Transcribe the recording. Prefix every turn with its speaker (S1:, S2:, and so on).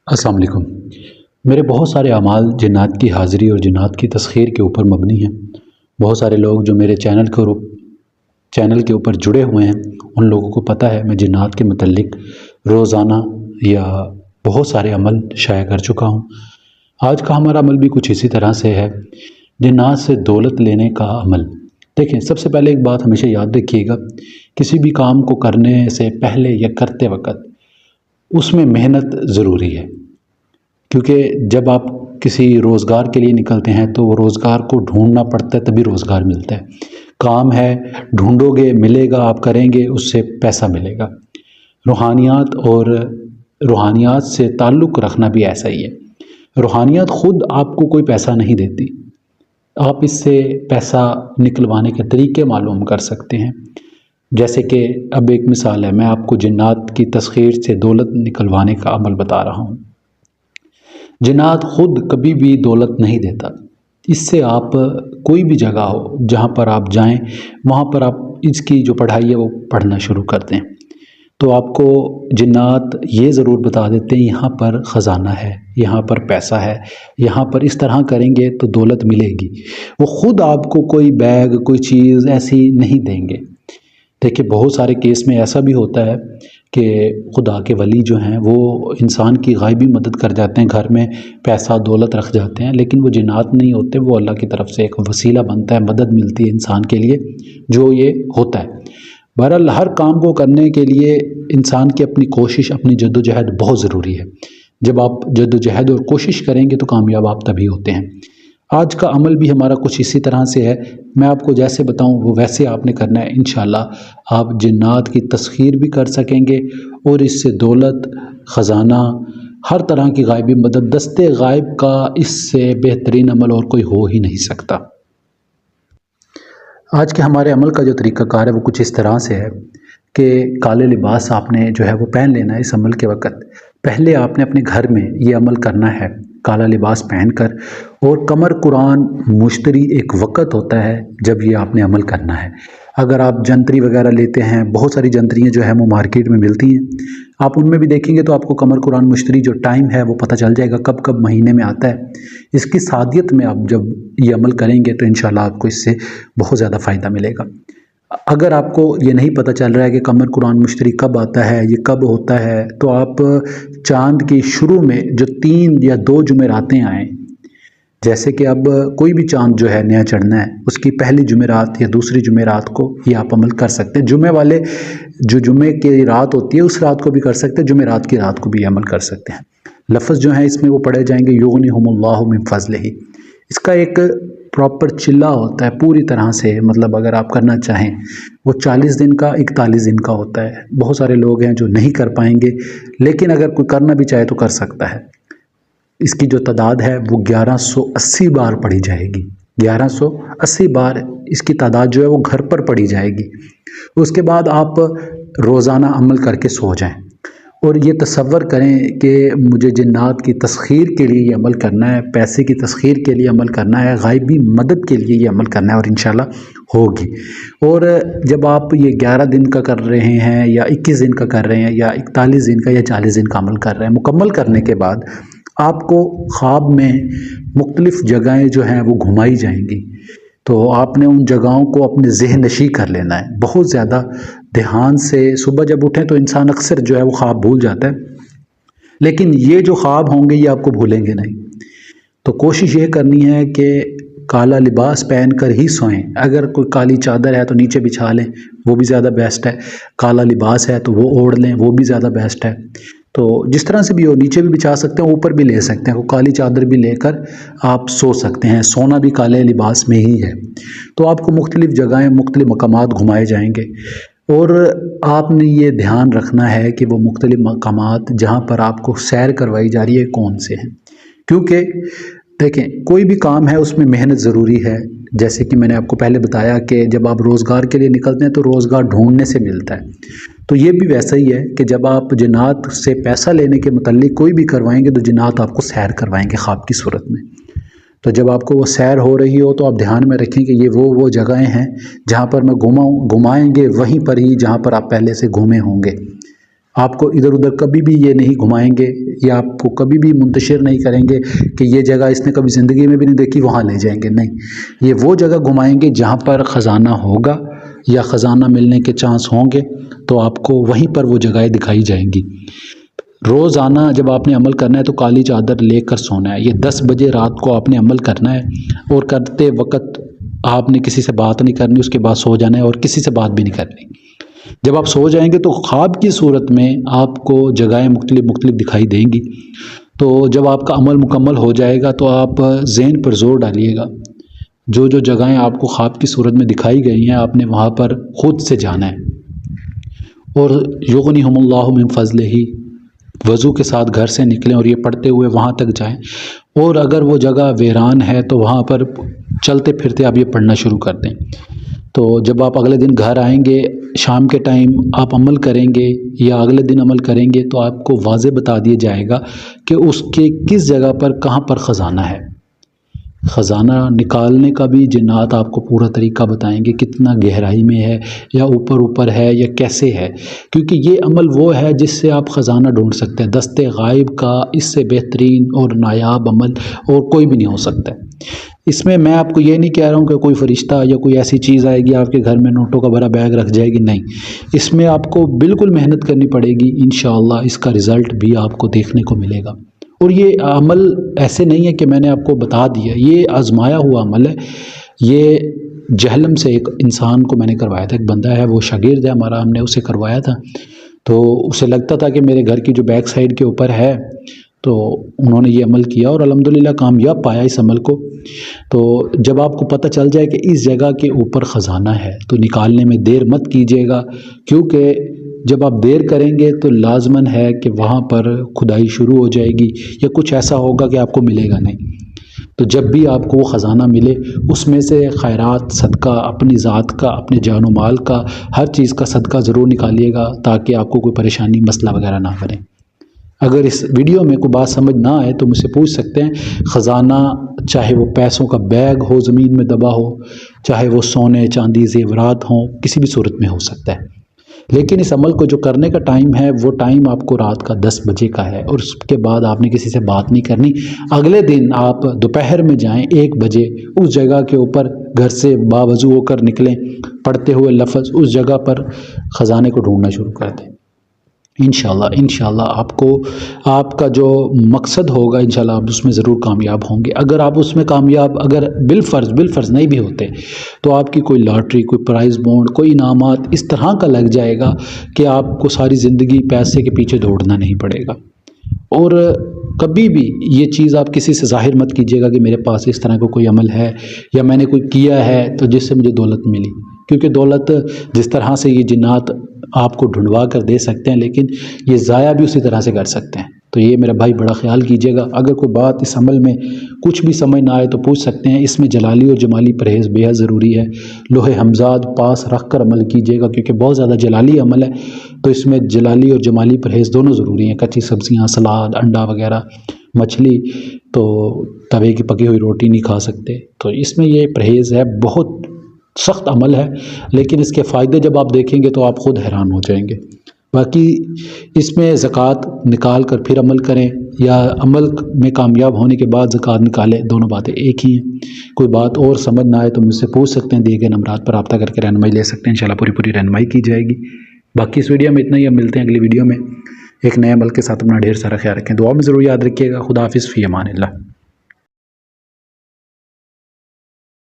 S1: السلام علیکم۔ میرے بہت سارے اعمال جنات کی حاضری اور جنات کی تسخیر کے اوپر مبنی ہیں۔ بہت سارے لوگ جو میرے چینل کے اوپر جڑے ہوئے ہیں ان لوگوں کو پتہ ہے میں جنات کے متعلق روزانہ یا بہت سارے عمل شائع کر چکا ہوں۔ آج کا ہمارا عمل بھی کچھ اسی طرح سے ہے، جنات سے دولت لینے کا عمل۔ دیکھیں، سب سے پہلے ایک بات ہمیشہ یاد رکھیے گا، کسی بھی کام کو کرنے سے پہلے یا کرتے وقت اس میں محنت ضروری ہے، کیونکہ جب آپ کسی روزگار کے لیے نکلتے ہیں تو وہ روزگار کو ڈھونڈنا پڑتا ہے، تبھی روزگار ملتا ہے۔ کام ہے، ڈھونڈو گے ملے گا، آپ کریں گے اس سے پیسہ ملے گا۔ روحانیات سے تعلق رکھنا بھی ایسا ہی ہے۔ روحانیات خود آپ کو کوئی پیسہ نہیں دیتی، آپ اس سے پیسہ نکلوانے کے طریقے معلوم کر سکتے ہیں۔ جیسے کہ اب ایک مثال ہے، میں آپ کو جنات کی تسخیر سے دولت نکلوانے کا عمل بتا رہا ہوں۔ جنات خود کبھی بھی دولت نہیں دیتا، اس سے آپ کوئی بھی جگہ ہو جہاں پر آپ جائیں وہاں پر آپ اس کی جو پڑھائی ہے وہ پڑھنا شروع کر دیں تو آپ کو جنات یہ ضرور بتا دیتے ہیں یہاں پر خزانہ ہے، یہاں پر پیسہ ہے، یہاں پر اس طرح کریں گے تو دولت ملے گی۔ وہ خود آپ کو کوئی بیگ، کوئی چیز ایسی نہیں دیں گے۔ دیکھیں، بہت سارے کیس میں ایسا بھی ہوتا ہے کہ خدا کے ولی جو ہیں وہ انسان کی غائبی مدد کر جاتے ہیں، گھر میں پیسہ دولت رکھ جاتے ہیں، لیکن وہ جنات نہیں ہوتے، وہ اللہ کی طرف سے ایک وسیلہ بنتا ہے، مدد ملتی ہے انسان کے لیے جو یہ ہوتا ہے۔ بہرحال ہر کام کو کرنے کے لیے انسان کی اپنی کوشش، اپنی جد و جہد بہت ضروری ہے۔ جب آپ جد و جہد اور کوشش کریں گے تو کامیاب آپ تبھی ہوتے ہیں۔ آج کا عمل بھی ہمارا کچھ اسی طرح سے ہے، میں آپ کو جیسے بتاؤں وہ ویسے آپ نے کرنا ہے۔ انشاءاللہ آپ جنات کی تسخیر بھی کر سکیں گے اور اس سے دولت، خزانہ، ہر طرح کی غائبی مدد، دستے غائب کا اس سے بہترین عمل اور کوئی ہو ہی نہیں سکتا۔ آج کے ہمارے عمل کا جو طریقہ کار ہے وہ کچھ اس طرح سے ہے کہ کالے لباس آپ نے جو ہے وہ پہن لینا ہے۔ اس عمل کے وقت پہلے آپ نے اپنے گھر میں یہ عمل کرنا ہے، کالا لباس پہن کر، اور قمر قرآن مشتری ایک وقت ہوتا ہے جب یہ آپ نے عمل کرنا ہے۔ اگر آپ جنتری وغیرہ لیتے ہیں، بہت ساری جنتریاں جو ہیں وہ مارکیٹ میں ملتی ہیں، آپ ان میں بھی دیکھیں گے تو آپ کو قمر قرآن مشتری جو ٹائم ہے وہ پتہ چل جائے گا کب کب مہینے میں آتا ہے۔ اس کی سعادیت میں آپ جب یہ عمل کریں گے تو انشاءاللہ آپ کو اس سے بہت زیادہ فائدہ ملے گا۔ اگر آپ کو یہ نہیں پتہ چل رہا ہے کہ قمر قرآن مشتری کب آتا ہے، یہ کب ہوتا ہے، تو آپ چاند کی شروع میں جو 3 یا 2 جمعراتیں آئیں، جیسے کہ اب کوئی بھی چاند جو ہے نیا چڑھنا ہے، اس کی پہلی جمعرات یا دوسری جمعرات کو یہ آپ عمل کر سکتے ہیں۔ جمعے والے جو جمعے کی رات ہوتی ہے اس رات کو بھی کر سکتے ہیں، جمعرات کی رات کو بھی یہ عمل کر سکتے ہیں۔ لفظ جو ہیں اس میں وہ پڑھے جائیں گے یغنیہم اللہ من فضلہ۔ اس کا ایک پراپر چلہ ہوتا ہے پوری طرح سے، مطلب اگر آپ کرنا چاہیں وہ 40 دن کا 41 دن کا ہوتا ہے۔ بہت سارے لوگ ہیں جو نہیں کر پائیں گے، لیکن اگر کوئی کرنا بھی چاہے تو کر سکتا ہے۔ اس کی جو تعداد ہے وہ 1180 بار پڑھی جائے گی، 1180 بار اس کی تعداد جو ہے وہ گھر پر پڑھی جائے گی۔ اس کے بعد آپ روزانہ عمل کر کے سو جائیں اور یہ تصور کریں کہ مجھے جنات کی تسخیر کے لیے یہ عمل کرنا ہے، پیسے کی تسخیر کے لیے عمل کرنا ہے، غائبی مدد کے لیے یہ عمل کرنا ہے، اور انشاءاللہ ہوگی۔ اور جب آپ یہ 11 دن کا کر رہے ہیں یا 21 دن کا کر رہے ہیں یا 41 دن کا یا 40 دن کا عمل کر رہے ہیں، مکمل کرنے کے بعد آپ کو خواب میں مختلف جگہیں جو ہیں وہ گھمائی جائیں گی، تو آپ نے ان جگہوں کو اپنے ذہن نشین کر لینا ہے بہت زیادہ دھیان سے۔ صبح جب اٹھیں تو انسان اکثر جو ہے وہ خواب بھول جاتا ہے، لیکن یہ جو خواب ہوں گے یہ آپ کو بھولیں گے نہیں۔ تو کوشش یہ کرنی ہے کہ کالا لباس پہن کر ہی سوئیں۔ اگر کوئی کالی چادر ہے تو نیچے بچھا لیں، وہ بھی زیادہ بیسٹ ہے۔ کالا لباس ہے تو وہ اوڑھ لیں، وہ بھی زیادہ بیسٹ ہے۔ تو جس طرح سے بھی ہو، نیچے بھی بچھا سکتے ہیں، اوپر بھی لے سکتے ہیں، وہ کالی چادر بھی لے کر آپ سو سکتے ہیں۔ سونا بھی کالے لباس میں ہی ہے۔ تو آپ کو مختلف جگہیں، مختلف مقامات گھمائے جائیں گے، اور آپ نے یہ دھیان رکھنا ہے کہ وہ مختلف مقامات جہاں پر آپ کو سیر کروائی جا رہی ہے کون سے ہیں، کیونکہ دیکھیں کوئی بھی کام ہے اس میں محنت ضروری ہے۔ جیسے کہ میں نے آپ کو پہلے بتایا کہ جب آپ روزگار کے لیے نکلتے ہیں تو روزگار ڈھونڈنے سے ملتا ہے، تو یہ بھی ویسا ہی ہے کہ جب آپ جنات سے پیسہ لینے کے متعلق کوئی بھی کروائیں گے تو جنات آپ کو سیر کروائیں گے خواب کی صورت میں۔ تو جب آپ کو وہ سیر ہو رہی ہو تو آپ دھیان میں رکھیں کہ یہ وہ جگہیں ہیں جہاں پر میں گھمائیں گے وہیں پر ہی جہاں پر آپ پہلے سے گھومے ہوں گے۔ آپ کو ادھر ادھر کبھی بھی یہ نہیں گھمائیں گے یا آپ کو کبھی بھی منتشر نہیں کریں گے کہ یہ جگہ اس نے کبھی زندگی میں بھی نہیں دیکھی وہاں لے جائیں گے، نہیں، یہ وہ جگہ گھمائیں گے جہاں پر خزانہ ہوگا یا خزانہ ملنے کے چانس ہوں گے، تو آپ کو وہیں پر وہ جگہیں دکھائی جائیں گی۔ روزانہ جب آپ نے عمل کرنا ہے تو کالی چادر لے کر سونا ہے، یہ 10 بجے رات کو آپ نے عمل کرنا ہے، اور کرتے وقت آپ نے کسی سے بات نہیں کرنی، اس کے بعد سو جانا ہے اور کسی سے بات بھی نہیں کرنی۔ جب آپ سو جائیں گے تو خواب کی صورت میں آپ کو جگہیں مختلف مختلف دکھائی دیں گی، تو جب آپ کا عمل مکمل ہو جائے گا تو آپ ذہن پر زور ڈالیے گا، جو جو جگہیں آپ کو خواب کی صورت میں دکھائی گئی ہیں آپ نے وہاں پر خود سے جانا ہے۔ اور یغنیہم اللہ من فضلہ، وضو کے ساتھ گھر سے نکلیں اور یہ پڑھتے ہوئے وہاں تک جائیں، اور اگر وہ جگہ ویران ہے تو وہاں پر چلتے پھرتے آپ یہ پڑھنا شروع کر دیں۔ تو جب آپ اگلے دن گھر آئیں گے شام کے ٹائم آپ عمل کریں گے یا اگلے دن عمل کریں گے تو آپ کو واضح بتا دیا جائے گا کہ اس کے کس جگہ پر کہاں پر خزانہ ہے۔ خزانہ نکالنے کا بھی جنات آپ کو پورا طریقہ بتائیں گے، کتنا گہرائی میں ہے یا اوپر اوپر ہے یا کیسے ہے، کیونکہ یہ عمل وہ ہے جس سے آپ خزانہ ڈھونڈ سکتے ہیں۔ دست غائب کا اس سے بہترین اور نایاب عمل اور کوئی بھی نہیں ہو سکتا ہے۔ اس میں آپ کو یہ نہیں کہہ رہا ہوں کہ کوئی فرشتہ یا کوئی ایسی چیز آئے گی آپ کے گھر میں نوٹوں کا بڑا بیگ رکھ جائے گی، نہیں، اس میں آپ کو بالکل محنت کرنی پڑے گی، انشاءاللہ اس کا رزلٹ بھی آپ کو دیکھنے کو ملے گا۔ اور یہ عمل ایسے نہیں ہے کہ میں نے آپ کو بتا دیا، یہ آزمایا ہوا عمل ہے۔ یہ جہلم سے ایک انسان کو میں نے کروایا تھا، ایک بندہ ہے وہ شاگرد ہے ہمارا، ہم نے اسے کروایا تھا، تو اسے لگتا تھا کہ میرے گھر کی جو بیک سائڈ کے اوپر ہے، تو انہوں نے یہ عمل کیا اور الحمدللہ کامیاب پایا اس عمل کو۔ تو جب آپ کو پتہ چل جائے کہ اس جگہ کے اوپر خزانہ ہے تو نکالنے میں دیر مت کیجیے گا، کیونکہ جب آپ دیر کریں گے تو لازماً ہے کہ وہاں پر کھدائی شروع ہو جائے گی یا کچھ ایسا ہوگا کہ آپ کو ملے گا نہیں۔ تو جب بھی آپ کو وہ خزانہ ملے اس میں سے خیرات صدقہ اپنی ذات کا، اپنے جان و مال کا، ہر چیز کا صدقہ ضرور نکالیے گا تاکہ آپ کو کوئی پریشانی مسئلہ وغیرہ نہ بنے۔ اگر اس ویڈیو میں کوئی بات سمجھ نہ آئے تو مجھ سے پوچھ سکتے ہیں۔ خزانہ چاہے وہ پیسوں کا بیگ ہو زمین میں دبا ہو، چاہے وہ سونے چاندی زیورات ہوں، کسی بھی صورت میں ہو سکتا ہے، لیکن اس عمل کو جو کرنے کا ٹائم ہے وہ ٹائم آپ کو رات کا 10 بجے کا ہے، اور اس کے بعد آپ نے کسی سے بات نہیں کرنی۔ اگلے دن آپ دوپہر میں جائیں 1 بجے اس جگہ کے اوپر، گھر سے باوضو ہو کر نکلیں، پڑھتے ہوئے لفظ اس جگہ پر خزانے کو ڈھونڈنا شروع کر دیں۔ انشاءاللہ آپ کا جو مقصد ہوگا انشاءاللہ آپ اس میں ضرور کامیاب ہوں گے۔ اگر آپ اس میں کامیاب اگر بالفرض نہیں بھی ہوتے تو آپ کی کوئی لاٹری، کوئی پرائز بونڈ، کوئی انعامات اس طرح کا لگ جائے گا کہ آپ کو ساری زندگی پیسے کے پیچھے دوڑنا نہیں پڑے گا۔ اور کبھی بھی یہ چیز آپ کسی سے ظاہر مت کیجیے گا کہ میرے پاس اس طرح کا کوئی عمل ہے یا میں نے کوئی کیا ہے تو جس سے مجھے دولت ملی، کیونکہ دولت جس طرح سے یہ جنات آپ کو ڈھونڈوا کر دے سکتے ہیں لیکن یہ ضائع بھی اسی طرح سے کر سکتے ہیں۔ تو یہ میرا بھائی بڑا خیال کیجیے گا۔ اگر کوئی بات اس عمل میں کچھ بھی سمجھ نہ آئے تو پوچھ سکتے ہیں۔ اس میں جلالی اور جمالی پرہیز بے حد ضروری ہے۔ لوح ہمزاد پاس رکھ کر عمل کیجیے گا کیونکہ بہت زیادہ جلالی عمل ہے، تو اس میں جلالی اور جمالی پرہیز دونوں ضروری ہیں۔ کچی سبزیاں، سلاد، انڈا وغیرہ، مچھلی، تو توے کی پکی ہوئی روٹی نہیں کھا سکتے۔ تو اس میں یہ پرہیز ہے، بہت سخت عمل ہے، لیکن اس کے فائدے جب آپ دیکھیں گے تو آپ خود حیران ہو جائیں گے۔ باقی اس میں زکوٰۃ نکال کر پھر عمل کریں یا عمل میں کامیاب ہونے کے بعد زکوٰۃ نکالیں، دونوں باتیں ایک ہی ہیں۔ کوئی بات اور سمجھ نہ آئے تو مجھ سے پوچھ سکتے ہیں، دیے گئے نمبرات پر رابطہ کر کے رہنمائی لے سکتے ہیں، انشاءاللہ پوری رہنمائی کی جائے گی۔ باقی اس ویڈیو میں اتنا ہی، اب ملتے ہیں اگلی ویڈیو میں ایک نئے عمل کے ساتھ۔ اپنا ڈھیر سارا خیال رکھیں، دعا میں ضرور یاد رکھیے گا۔ خدا حافظ، فی امان اللہ۔